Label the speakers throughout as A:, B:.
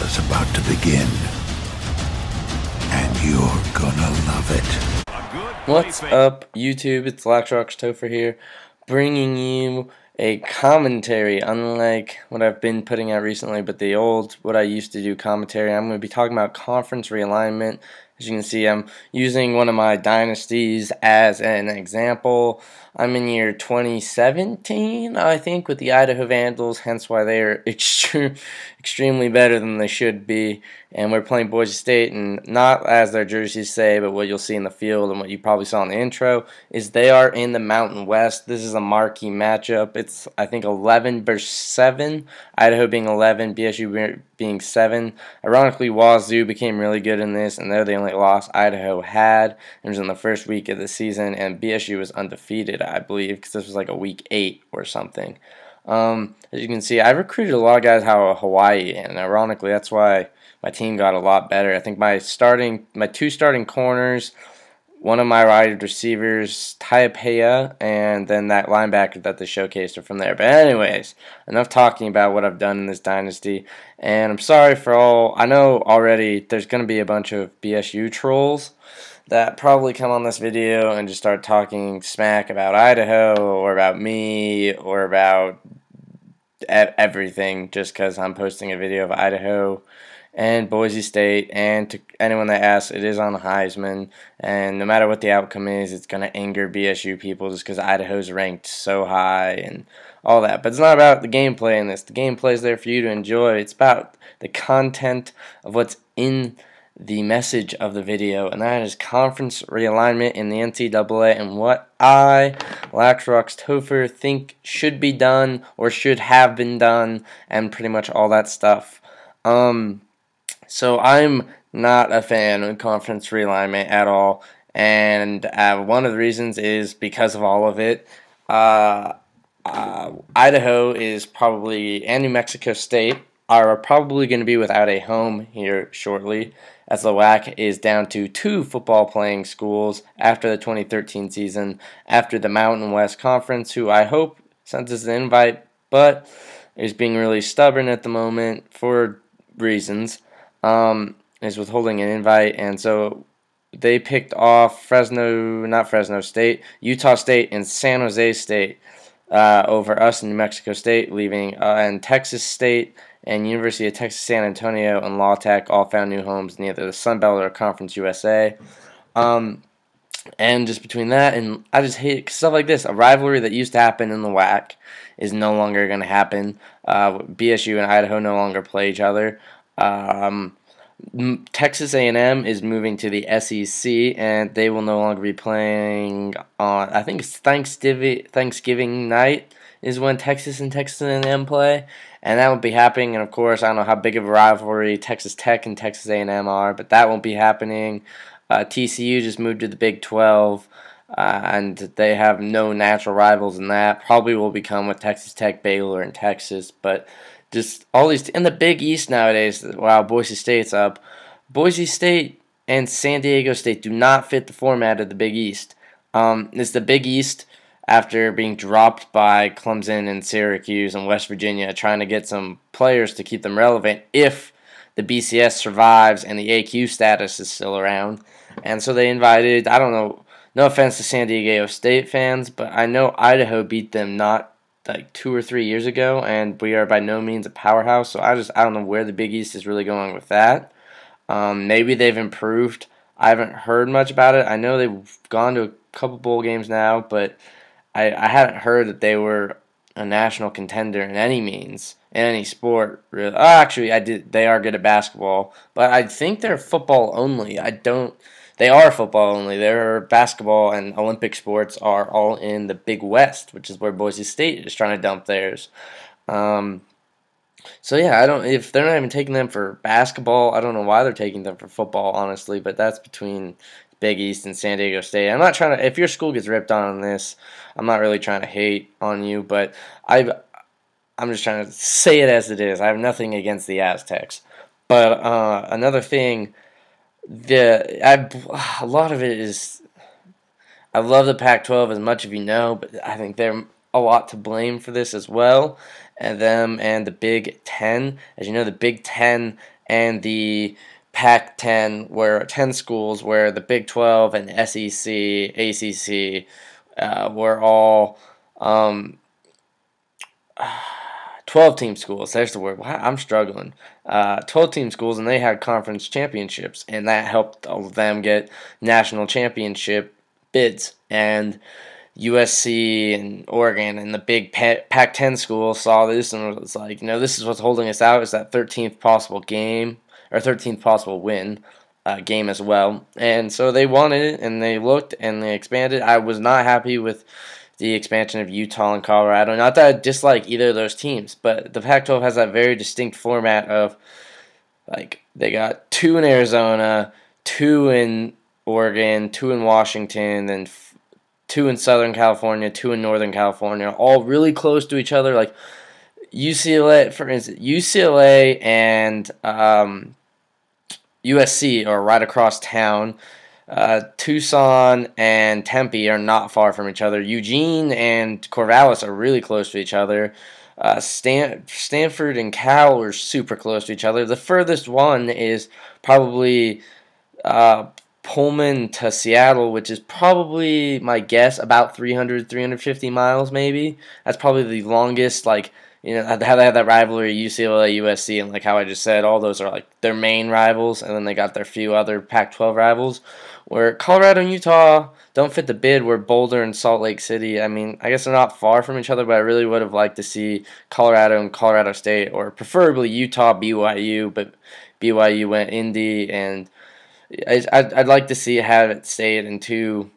A: is about to begin, and you're gonna love it.
B: What's up, YouTube? It's Laxroxtopher here, bringing you a commentary, unlike what I've been putting out recently, but the old, what I used to do commentary. I'm going to be talking about conference realignment. As you can see, I'm using one of my dynasties as an example. I'm in year 2017, I think, with the Idaho Vandals, hence why they are extremely better than they should be. And we're playing Boise State, and not as their jerseys say, but what you'll see in the field and what you probably saw in the intro is they are in the Mountain West. This is a marquee matchup. It's, I think, 11 versus 7. Idaho being 11, BSU being 7. Ironically, Wazoo became really good in this, and they're the only loss Idaho had. It was in the first week of the season, and BSU was undefeated, I believe, because this was like a week 8 or something. As you can see, I recruited a lot of guys out of Hawaii, and ironically, that's why my team got a lot better. I think my two starting corners, one of my wide receivers, Taipea, and then that linebacker that they showcased are from there. But anyways, enough talking about what I've done in this dynasty. And I'm sorry for all. I know already there's going to be a bunch of BSU trolls that probably come on this video and just start talking smack about Idaho or about me or about everything just because I'm posting a video of Idaho and Boise State. And to anyone that asks, it is on Heisman, and no matter what the outcome is, it's going to anger BSU people just because Idaho's ranked so high and all that. But it's not about the gameplay in this. The gameplay is there for you to enjoy. It's about the content of what's in the message of the video, and that is conference realignment in the Ncaa and what I, Laxroxtopher, think should be done or should have been done, and pretty much all that stuff. So I'm not a fan of conference realignment at all, and one of the reasons is because of all of it. Idaho is probably, and New Mexico State are probably going to be without a home here shortly, as the WAC is down to 2 football-playing schools after the 2013 season, after the Mountain West Conference, who I hope sent us an invite, but is being really stubborn at the moment for reasons, is withholding an invite, and so they picked off Utah State and San Jose State over us in New Mexico State, leaving and Texas State and University of Texas San Antonio and La Tech all found new homes in either the Sun Belt or Conference USA. And just between that, and I just hate stuff like this. A rivalry that used to happen in the WAC is no longer going to happen. BSU and Idaho no longer play each other. Texas A&M is moving to the SEC, and they will no longer be playing on, I think it's Thanksgiving night is when Texas and Texas A&M play, and that won't be happening. And of course, I don't know how big of a rivalry Texas Tech and Texas A&M are, but that won't be happening. TCU just moved to the Big 12, and they have no natural rivals in that. Probably will become with Texas Tech, Baylor, and Texas, but just all these in the Big East nowadays. Wow, Boise State's up. Boise State and San Diego State do not fit the format of the Big East. It's the Big East after being dropped by Clemson and Syracuse and West Virginia, trying to get some players to keep them relevant if the BCS survives and the AQ status is still around. And so they invited, I don't know, no offense to San Diego State fans, but I know Idaho beat them not like 2 or 3 years ago, and we are by no means a powerhouse, so I don't know where the Big East is really going with that. Maybe they've improved. I haven't heard much about it. I know they've gone to a couple bowl games now, but I hadn't heard that they were a national contender in any means, in any sport, really. Oh, actually, I did. They are good at basketball, but I think they're football only. They are football only. Their basketball and Olympic sports are all in the Big West, which is where Boise State is trying to dump theirs. So yeah, if they're not even taking them for basketball, I don't know why they're taking them for football, honestly, but that's between Big East and San Diego State. I'm not trying to, if your school gets ripped on this, I'm not really trying to hate on you, but I'm just trying to say it as it is. I have nothing against the Aztecs. But another thing, a lot of it is, I love the Pac-12 as much as you know, but I think they're a lot to blame for this as well, and them and the Big Ten. As you know, the Big Ten and the Pac-10, where 10 schools, where the Big 12 and SEC, ACC were all 12-team schools. There's the word. Wow, I'm struggling. 12-team schools, and they had conference championships, and that helped all of them get national championship bids. And USC and Oregon and the big Pac-10 schools saw this and was like, this is what's holding us out, is that 13th possible game, or 13th possible win game as well. And so they wanted it, and they looked, and they expanded. I was not happy with the expansion of Utah and Colorado. Not that I dislike either of those teams, but the Pac-12 has that very distinct format of, like, they got 2 in Arizona, 2 in Oregon, 2 in Washington, then 2 in Southern California, 2 in Northern California, all really close to each other. Like UCLA, for instance, UCLA and USC are right across town. Tucson and Tempe are not far from each other. Eugene and Corvallis are really close to each other. Stanford and Cal are super close to each other. The furthest one is probably Pullman to Seattle, which is probably, my guess, about 350 miles maybe. That's probably the longest, like, how they have that rivalry, UCLA, USC, and like how I just said, all those are like their main rivals, and then they got their few other Pac-12 rivals, where Colorado and Utah don't fit the bid, where Boulder and Salt Lake City, I mean, I guess they're not far from each other, but I really would have liked to see Colorado and Colorado State, or preferably Utah, BYU, but BYU went Indy, and I'd like to see it have it stayed in two,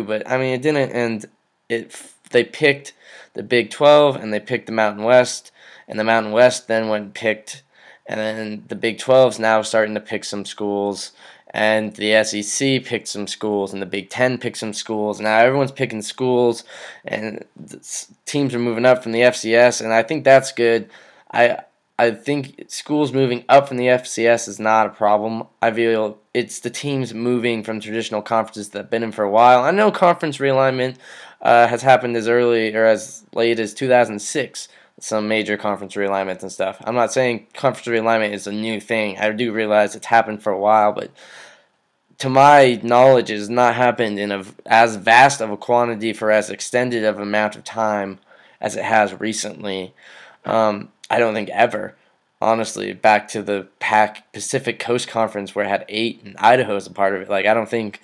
B: but I mean it didn't, and they picked the Big 12 and they picked the Mountain West, and the Mountain West then went picked, and then the Big 12's now starting to pick some schools, and the SEC picked some schools, and the Big 10 picked some schools. Now everyone's picking schools, and teams are moving up from the FCS, and I think that's good. I think schools moving up from the FCS is not a problem. I feel it's the teams moving from traditional conferences that have been in for a while. I know conference realignment has happened as early or as late as 2006, some major conference realignments and stuff. I'm not saying conference realignment is a new thing. I do realize it's happened for a while, but to my knowledge, it has not happened in as vast of a quantity for as extended of amount of time as it has recently. I don't think ever. Honestly, back to the Pacific Coast Conference where it had 8 and Idaho is a part of it. Like, I don't think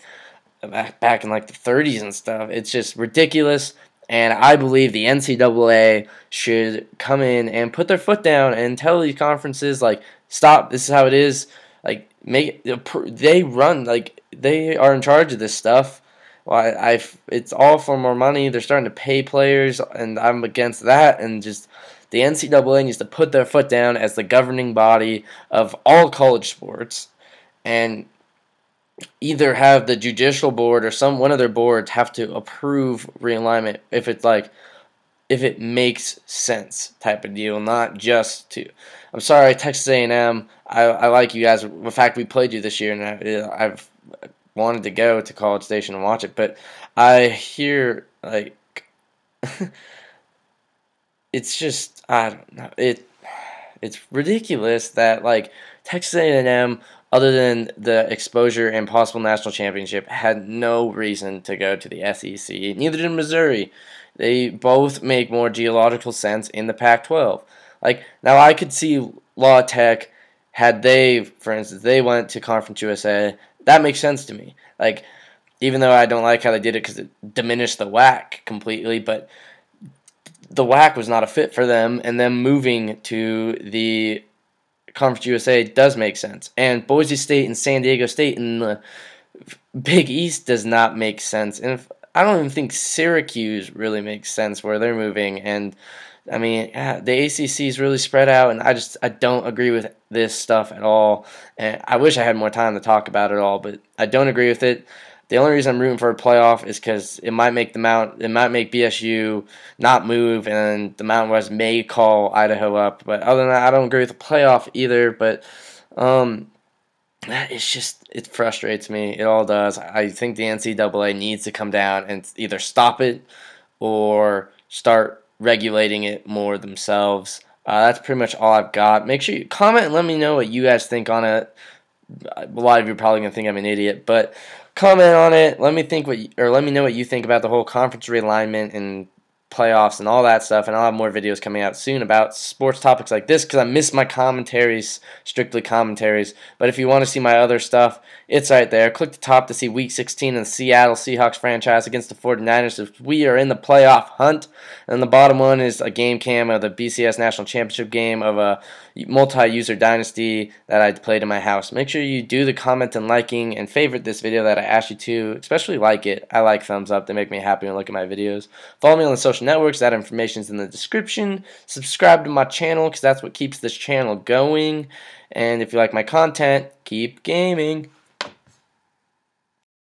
B: back in like the 30s and stuff. It's just ridiculous, and I believe the Ncaa should come in and put their foot down and tell these conferences, like, stop. This is how it is. Like, they run, like, they are in charge of this stuff. Well, it's all for more money. They're starting to pay players, and I'm against that. And just the NCAA needs to put their foot down as the governing body of all college sports, and either have the judicial board or one of their boards have to approve realignment if it makes sense type of deal, not just to. I'm sorry, Texas A&M. I like you guys. In fact, we played you this year, and I've wanted to go to College Station and watch it, but I hear, like, it's just, I don't know. It's ridiculous that, like, Texas A&M, other than the exposure and possible national championship, had no reason to go to the SEC. Neither did Missouri. They both make more geological sense in the Pac-12. Like, now I could see La Tech, had they, for instance, they went to Conference USA, that makes sense to me. Like, even though I don't like how they did it because it diminished the WAC completely, but the WAC was not a fit for them, and them moving to the Conference USA does make sense. And Boise State and San Diego State in the Big East does not make sense. And I don't even think Syracuse really makes sense where they're moving. And I mean, the ACC is really spread out, and I don't agree with this stuff at all. And I wish I had more time to talk about it all, but I don't agree with it. The only reason I'm rooting for a playoff is because it might make BSU not move, and the Mountain West may call Idaho up. But other than that, I don't agree with the playoff either. But it frustrates me. It all does. I think the NCAA needs to come down and either stop it or start regulating it more themselves. That's pretty much all I've got. Make sure you comment and let me know what you guys think on it. A lot of you are probably gonna think I'm an idiot, but comment on it. Let me think let me know what you think about the whole conference realignment and playoffs and all that stuff. And I'll have more videos coming out soon about sports topics like this because I miss my commentaries, strictly commentaries. But if you want to see my other stuff, it's right there. Click the top to see Week 16 in the Seattle Seahawks franchise against the 49ers. If we are in the playoff hunt, and the bottom one is a game cam of the BCS National Championship game of a multi-user dynasty that I played in my house. Make sure you do the comment and liking and favorite this video that I asked you to, especially like it. I like thumbs up. They make me happy when I look at my videos. Follow me on the social networks. That information is in the description. Subscribe to my channel because that's what keeps this channel going. And if you like my content, keep gaming.